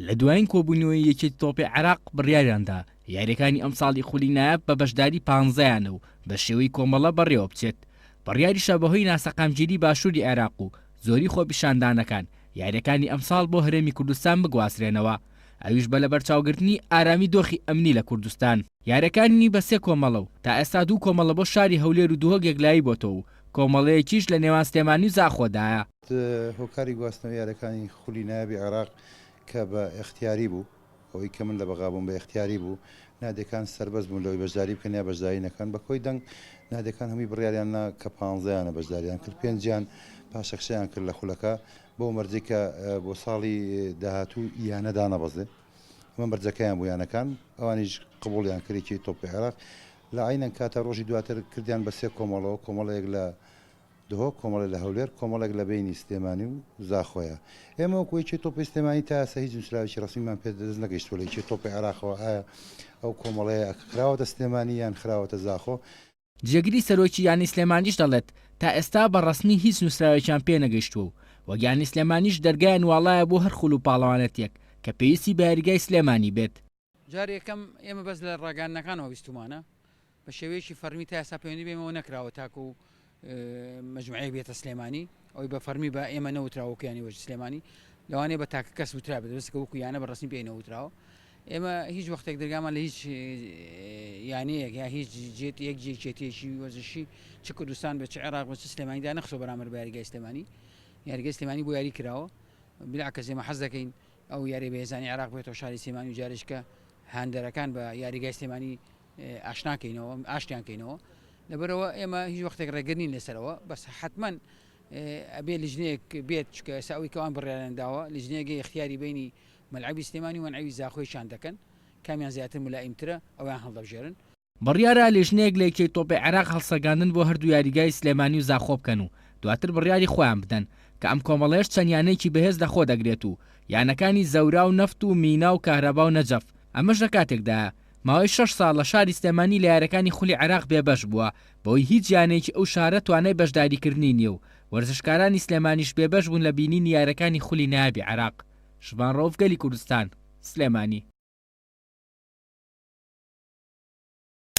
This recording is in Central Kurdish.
لە دوایین کۆبوونەوەی یەکێتی تۆپی عێراق بڕیاریاندا یاریەکانی ئەم ساڵی خولی نایب بە بەشداری 15یانە و بە شێوەی کۆمەڵە بەڕێوە بچێت. بڕیاریشە بەهۆی ناسەقامگیری باشووری عێراق و زۆری خۆپیشاندانەکان یاریەکانی ئەم ساڵ بۆ هەرێمی کوردستان بگواسرێنەوە، ئەویش بە لەبەرچاوگرتنی ئارامی دۆخی ئەمنی لە کوردستان. یاریەکانی بە سێ کۆمەڵە و تا ئێستا دوو کۆمەڵە بۆ شاری هەولێر و دووهۆ یەکلایی بۆتەوە و کۆمەڵەیەکیش لە نێوان سلێمانی و زاخۆدایە. هۆکاری گواستنەوە یاریەکانی خولی نایبی عێراق کە بە اختیاری بوو، ئەوەی کە من لە بەغابووم بە اختیاری بوو، نادەکان سەربەز بوون لەوەی بەشداری بکەن یا بەشداری نەکەن. بە کۆی دەنگ نادەکان هەمووی بڕیاریاننا کە 15یانە بەشداریان کرد، 5یان پاشەخشیان کرد لە خولەکە بۆ مەرجی کە بۆ ساڵی داهاتوو یانەدا نەبەزێ. ئەمە مەرجەکەیان بوو یانەکان، ئەوانیش قبوڵیان کردی تۆپی عێراق. لە عینەن کاتە ڕۆژی دواتر کردیان بە سێ کۆمەڵەوە، کۆمەڵەیەک لە دهۆ، کۆمەڵێک لە هەولێر، کۆمەڵێک لە بینی سلێمانی و زاخۆیە. ئێمە وەکوی تۆپی سلێمانی تا ئێستا هیچ نووسراوێکی ڕەسمیمان پێ دەست نەگەیشتووە لە تۆپی عێراقەوە ئایا ئەو کۆمەڵەیە خراوەتە سلێمانی یان خراوەتە زاخۆ. جێگیری سەرۆکی یانی سلێمانیش دەڵێت تا ئێستا بە ڕەسمی هیچ نووسراوێکیان پێ نەگەیشتووە و وەگیانی سلێمانیش دەرگایان واڵایە بۆ هەر خوڵ و پاڵەوانێتێک کە پێویستی بە یاریگای سلێمانی بێت. جار یەکەم ئێمە بەس لە ڕاگەاندنەکانەوە بیستمانە بە شێوەیەکی فەرمی تا ئێستا پەیوەندی بێمەوە نەکراوە تاکو و مەجموعەیەک بێتە سلێمانی، ئەوەی بە فەرمی بە ئێمە نەوتراوەکیانی وەژ سلێمانی لەوانەیە بە تاکە کەس وترا بێت، دەستکە وەکو یانە بە ڕسمی پێی نەوتراوە. ئێمە هیچ وەختێک دەرگامان لە هیچ یانەیەک یا هیچ یەک جێکێتێکی وەرزشی چ کوردستان بە چ عێراق بە چ سلێمانیدا نەخسۆ بەرامبەر بە یاریگای سلێمانی. یاریگای سلێمانی بۆ یاری کراوە، بلاکەس ئێمە حەز دەکەین ئەو یاری بەهێزانی عێراق بێتەوە شاری سلێمانی و جارێشکە هاندەرەکان بە یاریگای سلێمانی ئاشناکەینەوە، ئاشتیانکەینەوە. لەبەرەوە ئێمە هیچ وەختێک ڕێگرنی لەسەرەوە، بەس حتمما ئەبێ لیژنەیەک بێت چکە ئێستا ئەوەی کەوان بڕیاریانداوە لیژنەیەکی اختیاری بینی مەلعەبی سلێمانی و مەلعەبی زاخۆیشان دەکەن، کامیان زیاتر ملائمترە ئەویان هەڵدەبژێرن. بڕیارە لیژنەیەک لە یەکێتی تۆپی عێراق هەڵسەگاندن بۆ هەردوو یاریگای سلێمانی و زاخۆ بکەن و دواتر بڕیاری خۆیان بدەن کە ئەم کۆمەڵەیەش چەند یانەیەکی بەهێز لەخۆ دەگرێت و یانەکانی زەورا و نەفت و مینا و کارەبا و نەجەف. ئەمەش لە کاتێکدایە ماوەی 6 ساڵ لە شاری سلێمانی لە یاریەکانی خولی عێراق بێبەش بووە، بەوەی هیچ یانێکی ئەو شارە توانای بەشداریکردنی نییە و وەرزشکارانی سلێمانیش بێبەش بوون لە بینینی یاریەکانی خولی نایبی عێراق. شبان ڕەوف، گەلی کوردستان، سلێمانی.